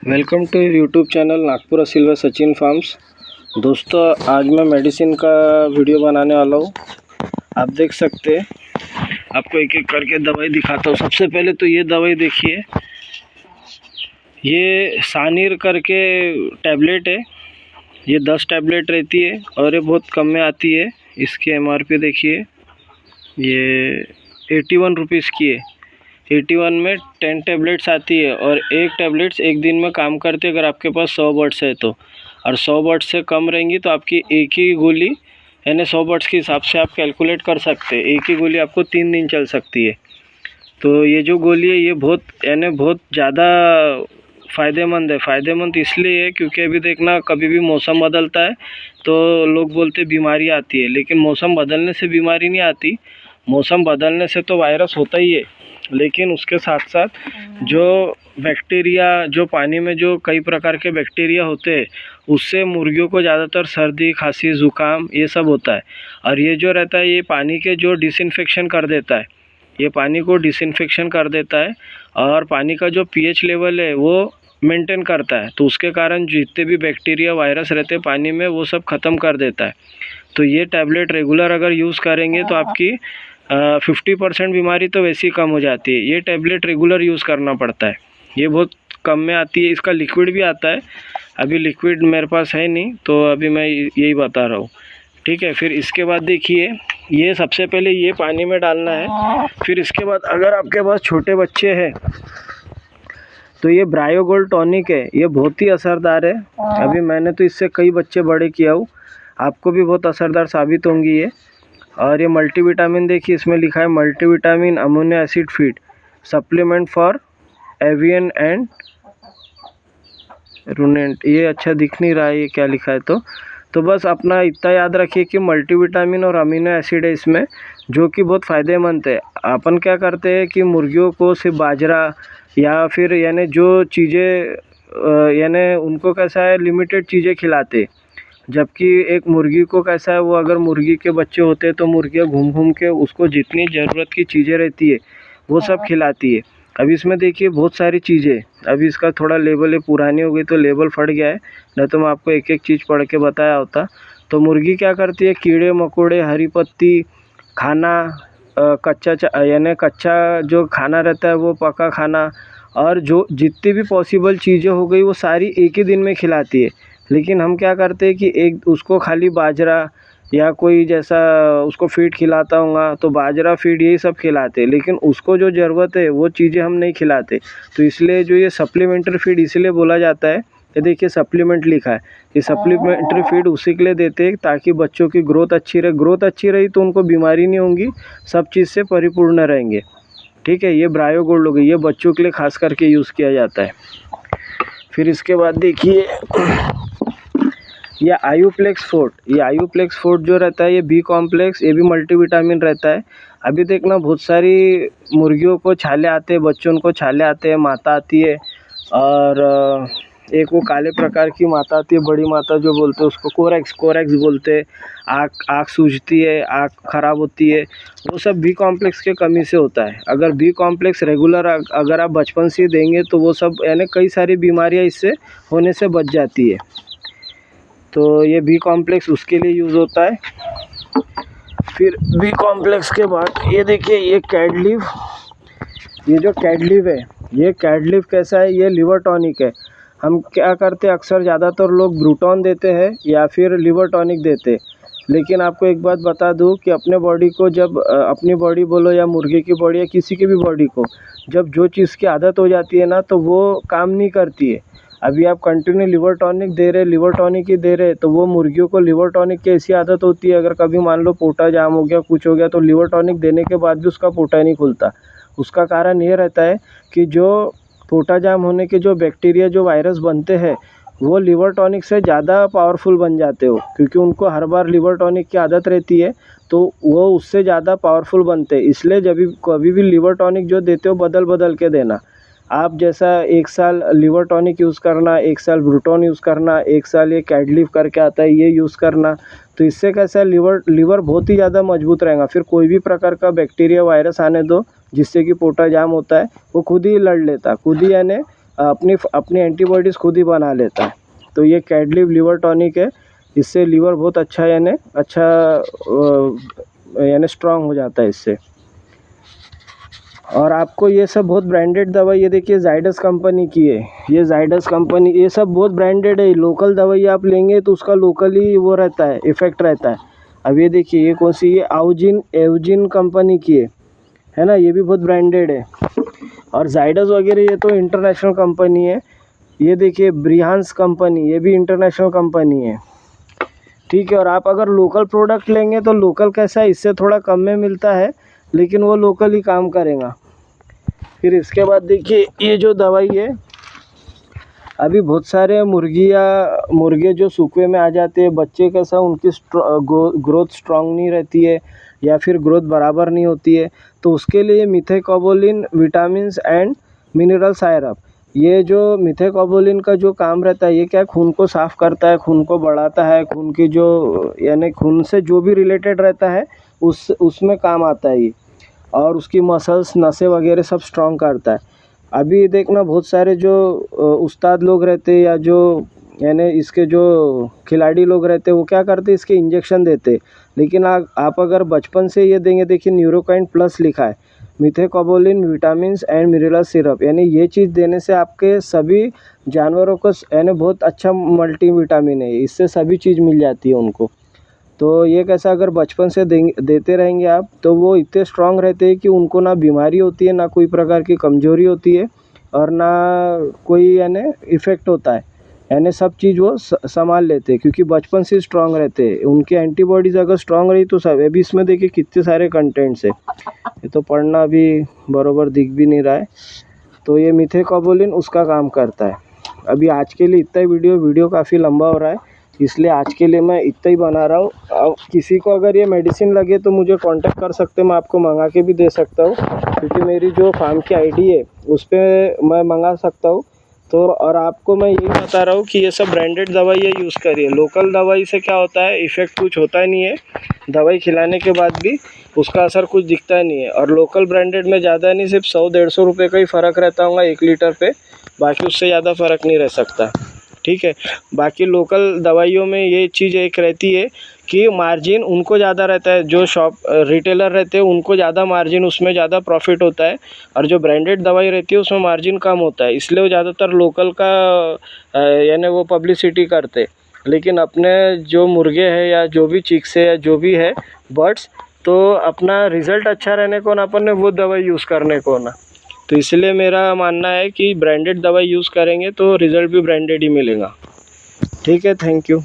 Welcome to YouTube channel Nagpur silver Sachin farms. दोस्तों, आज मैं मेडिसिन का वीडियो बनाने वाला हूँ। आप देख सकते हैं, आपको एक एक करके दवाई दिखाता हूँ। सबसे पहले तो ये दवाई देखिए, ये सानीर करके टैबलेट है। ये 10 टैबलेट रहती है और ये बहुत कम में आती है। इसकी MRP देखिए, ये 81 रुपीज़ की है। 81 में 10 टैबलेट्स आती है और एक टैबलेट्स एक दिन में काम करती है अगर आपके पास 100 बर्ड्स है तो। और 100 बर्ड्स से कम रहेंगी तो आपकी एक ही गोली यानी 100 बर्ड्स के हिसाब से आप कैलकुलेट कर सकते हैं। एक ही गोली आपको 3 दिन चल सकती है। तो ये जो गोली है ये बहुत ज़्यादा फ़ायदेमंद है। फ़ायदेमंद इसलिए है क्योंकि अभी देखना, कभी भी मौसम बदलता है तो लोग बोलते बीमारी आती है, लेकिन मौसम बदलने से बीमारी नहीं आती। मौसम बदलने से तो वायरस होता ही है, लेकिन उसके साथ साथ जो बैक्टीरिया, जो पानी में जो कई प्रकार के बैक्टीरिया होते हैं, उससे मुर्गियों को ज़्यादातर सर्दी, खांसी, ज़ुकाम ये सब होता है। और ये जो रहता है, ये पानी के जो डिसइंफेक्शन कर देता है, ये पानी को डिसइंफेक्शन कर देता है और पानी का जो pH लेवल है वो मेंटेन करता है। तो उसके कारण जितने भी बैक्टीरिया, वायरस रहते हैं पानी में, वो सब ख़त्म कर देता है। तो ये टैबलेट रेगुलर अगर यूज़ करेंगे तो आपकी 50% बीमारी तो वैसे ही कम हो जाती है। ये टैबलेट रेगुलर यूज़ करना पड़ता है। ये बहुत कम में आती है। इसका लिक्विड भी आता है। अभी लिक्विड मेरे पास है नहीं, तो अभी मैं यही बता रहा हूँ, ठीक है। फिर इसके बाद देखिए, ये सबसे पहले ये पानी में डालना है। फिर इसके बाद अगर आपके पास छोटे बच्चे हैं तो ये ब्रायोगोल्ड टॉनिक है। ये बहुत ही असरदार है। अभी मैंने तो इससे कई बच्चे बड़े किया हूँ, आपको भी बहुत असरदार साबित होंगी ये। और ये मल्टीविटामिन देखिए, इसमें लिखा है multivitamin amino acid feed supplement for avian and ruminant. ये अच्छा दिख नहीं रहा है ये क्या लिखा है। तो बस अपना इतना याद रखिए कि मल्टीविटामिन और अमीनो एसिड है इसमें, जो कि बहुत फ़ायदेमंद है। अपन क्या करते हैं कि मुर्गियों को सिर्फ बाजरा या फिर यानी जो चीज़ें यानी उनको कैसा है, लिमिटेड चीज़ें खिलाते, जबकि एक मुर्गी को कैसा है, वो अगर मुर्गी के बच्चे होते हैं तो मुर्गियाँ घूम घूम के उसको जितनी ज़रूरत की चीज़ें रहती है वो सब खिलाती है। अभी इसमें देखिए बहुत सारी चीज़ें, अभी इसका थोड़ा लेबल है, पुरानी हो गई तो लेबल फट गया है, नहीं तो मैं आपको एक एक चीज़ पढ़ के बताया होता। तो मुर्गी क्या करती है, कीड़े मकोड़े, हरी पत्ती खाना, कच्चा यानी कच्चा जो खाना रहता है वो पका खाना, और जो जितनी भी पॉसिबल चीज़ें हो गई वो सारी एक ही दिन में खिलाती है। लेकिन हम क्या करते हैं कि एक उसको खाली बाजरा या कोई जैसा उसको फीड खिलाता होगा तो बाजरा फीड यही सब खिलाते हैं, लेकिन उसको जो ज़रूरत है वो चीज़ें हम नहीं खिलाते। तो इसलिए जो ये सप्लीमेंट्री फीड इसलिए बोला जाता है, ये देखिए सप्लीमेंट लिखा है, ये सप्लीमेंट्री फीड उसी के लिए देते हैं ताकि बच्चों की ग्रोथ अच्छी रहे। ग्रोथ अच्छी रही तो उनको बीमारी नहीं होंगी, सब चीज़ से परिपूर्ण रहेंगे, ठीक है। ये ब्रायोगोल्ड हो गई, ये बच्चों के लिए खास करके यूज़ किया जाता है। फिर इसके बाद देखिए, ये आयुप्लेक्स फोर्ट, ये आयुप्लेक्स फोर्ट जो रहता है, ये बी कॉम्प्लेक्स, ये भी मल्टीविटामिन रहता है। अभी देखना बहुत सारी मुर्गियों को छाले आते हैं, बच्चों को छाले आते हैं, माता आती है, और एक वो काले प्रकार की माता आती है, बड़ी माता जो बोलते हैं उसको कोरेक्स बोलते हैं। आँख सूजती है, आँख खराब होती है, वो सब बी कॉम्प्लेक्स के कमी से होता है। अगर बी कॉम्प्लेक्स रेगुलर अगर आप बचपन से देंगे तो वो सब यानी कई सारी बीमारियां इससे होने से बच जाती है। तो ये बी कॉम्प्लेक्स उसके लिए यूज़ होता है। फिर बी कॉम्प्लेक्स के बाद ये देखिए, ये कैडलिव, ये जो कैडलिव है, ये कैडलिव कैसा है, ये लिवर टॉनिक है। हम क्या करते हैं, अक्सर ज़्यादातर लोग ब्रूटॉन देते हैं या फिर लिवर टॉनिक देते हैं। लेकिन आपको एक बात बता दूं कि अपने बॉडी को जब अपनी बॉडी बोलो या मुर्गी की बॉडी या किसी की भी बॉडी को जब जो चीज़ की आदत हो जाती है ना, तो वो काम नहीं करती है। अभी आप कंटिन्यू लिवर टॉनिक दे रहे, लिवर टॉनिक ही दे रहे, तो वो मुर्गियों को लिवर टॉनिक की ऐसी आदत होती है, अगर कभी मान लो पोटा जाम हो गया, कुछ हो गया, तो लिवर टॉनिक देने के बाद भी उसका पोटा नहीं खुलता। उसका कारण ये रहता है कि जो पोटा जाम होने के जो बैक्टीरिया, जो वायरस बनते हैं, वो लिवर टॉनिक से ज़्यादा पावरफुल बन जाते हो, क्योंकि उनको हर बार लिवर टॉनिक की आदत रहती है, तो वो उससे ज़्यादा पावरफुल बनते हैं। इसलिए जब कभी भी लिवर टॉनिक जो देते हो बदल बदल के देना। आप जैसा एक साल लिवर टॉनिक यूज़ करना, एक साल ब्रूटॉन यूज़ करना, एक साल ये कैडलिव करके आता है ये यूज़ करना। तो इससे कैसा है, लिवर बहुत ही ज़्यादा मजबूत रहेगा। फिर कोई भी प्रकार का बैक्टीरिया, वायरस आने दो जिससे कि पोटा जाम होता है, वो खुद ही लड़ लेता, खुद ही यानी अपनी अपनी एंटीबॉडीज़ खुद ही बना लेता है। तो ये कैडलिव लीवर टॉनिक है, इससे लीवर बहुत अच्छा यानी स्ट्रांग हो जाता है इससे। और आपको ये सब बहुत ब्रांडेड दवाई, ये देखिए जाइडस कंपनी की है, ये जाइडस कंपनी, ये सब बहुत ब्रांडेड है। लोकल दवाई आप लेंगे तो उसका लोकली वो रहता है, इफ़ेक्ट रहता है। अब ये देखिए ये कौन सी, ये एवजिन कंपनी की है ना, ये भी बहुत ब्रांडेड है। और जाइडस वगैरह ये तो इंटरनेशनल कंपनी है। ये देखिए ब्रिहांस कंपनी, ये भी इंटरनेशनल कंपनी है, ठीक है। और आप अगर लोकल प्रोडक्ट लेंगे तो लोकल कैसा है, इससे थोड़ा कम में मिलता है, लेकिन वो लोकल ही काम करेगा। फिर इसके बाद देखिए ये जो दवाई है, अभी बहुत सारे मुर्गे जो सूखे में आ जाते हैं, बच्चे कैसा उनकी ग्रोथ स्ट्रांग नहीं रहती है या फिर ग्रोथ बराबर नहीं होती है, तो उसके लिए मिथाकोबोलिन विटामिन्स एंड मिनरल सायरप, ये जो मिथाकोबोलिन का जो काम रहता है, ये क्या खून को साफ़ करता है, खून को बढ़ाता है, खून की जो यानी खून से जो भी रिलेटेड रहता है उसमें काम आता है ये। और उसकी मसल्स, नसें वगैरह सब स्ट्रांग करता है। अभी देखना बहुत सारे जो उस्ताद लोग रहते हैं या जो यानी इसके जो खिलाड़ी लोग रहते हैं, वो क्या करते हैं, इसके इंजेक्शन देते। लेकिन आप अगर बचपन से ये देंगे, देखिए न्यूरोकाइन प्लस लिखा है, मिथाकोबोलिन विटामिन्स एंड मिनरल सिरप, यानी ये चीज़ देने से आपके सभी जानवरों को यानी बहुत अच्छा मल्टीविटामिन है, इससे सभी चीज़ मिल जाती है उनको। तो ये कैसा अगर बचपन से देते रहेंगे आप, तो वो इतने स्ट्रांग रहते हैं कि उनको ना बीमारी होती है, ना कोई प्रकार की कमजोरी होती है, और ना कोई यानी इफ़ेक्ट होता है, यानी सब चीज़ वो संभाल लेते हैं, क्योंकि बचपन से स्ट्रांग रहते हैं। उनकी एंटीबॉडीज़ अगर स्ट्रांग रही तो सब, अभी इसमें देखिए कितने सारे कंटेंट्स है, ये तो पढ़ना भी बराबर दिख भी नहीं रहा है। तो ये मिथाकोबोलिन उसका काम करता है। अभी आज के लिए इतना ही, वीडियो काफ़ी लंबा हो रहा है, इसलिए आज के लिए मैं इतना ही बना रहा हूँ। अब किसी को अगर ये मेडिसिन लगे तो मुझे कांटेक्ट कर सकते हैं, मैं आपको मंगा के भी दे सकता हूँ, क्योंकि मेरी जो फार्म की आईडी है उस पर मैं मंगा सकता हूँ। तो और आपको मैं यही बता रहा हूँ कि ये सब ब्रांडेड दवाई है, यूज़ करिए। लोकल दवाई से क्या होता है, इफ़ेक्ट कुछ होता नहीं है, दवाई खिलाने के बाद भी उसका असर कुछ दिखता नहीं है। और लोकल ब्रांडेड में ज़्यादा नहीं, सिर्फ 100-150 रुपये का ही फ़र्क रहता होगा 1 लीटर पे, बाकी उससे ज़्यादा फ़र्क नहीं रह सकता, ठीक है। बाकी लोकल दवाइयों में ये चीज़ एक रहती है कि मार्जिन उनको ज़्यादा रहता है, जो शॉप रिटेलर रहते हैं उनको ज़्यादा मार्जिन, उसमें ज़्यादा प्रॉफिट होता है। और जो ब्रांडेड दवाई रहती है उसमें मार्जिन कम होता है, इसलिए वो ज़्यादातर लोकल का यानी वो पब्लिसिटी करते। लेकिन अपने जो मुर्गे हैं या जो भी चिक्स है या जो भी है बर्ड्स, तो अपना रिज़ल्ट अच्छा रहने को ना अपन ने वो दवाई यूज़ करने को ना, तो इसलिए मेरा मानना है कि ब्रांडेड दवाई यूज़ करेंगे तो रिज़ल्ट भी ब्रांडेड ही मिलेगा, ठीक है। Thank you.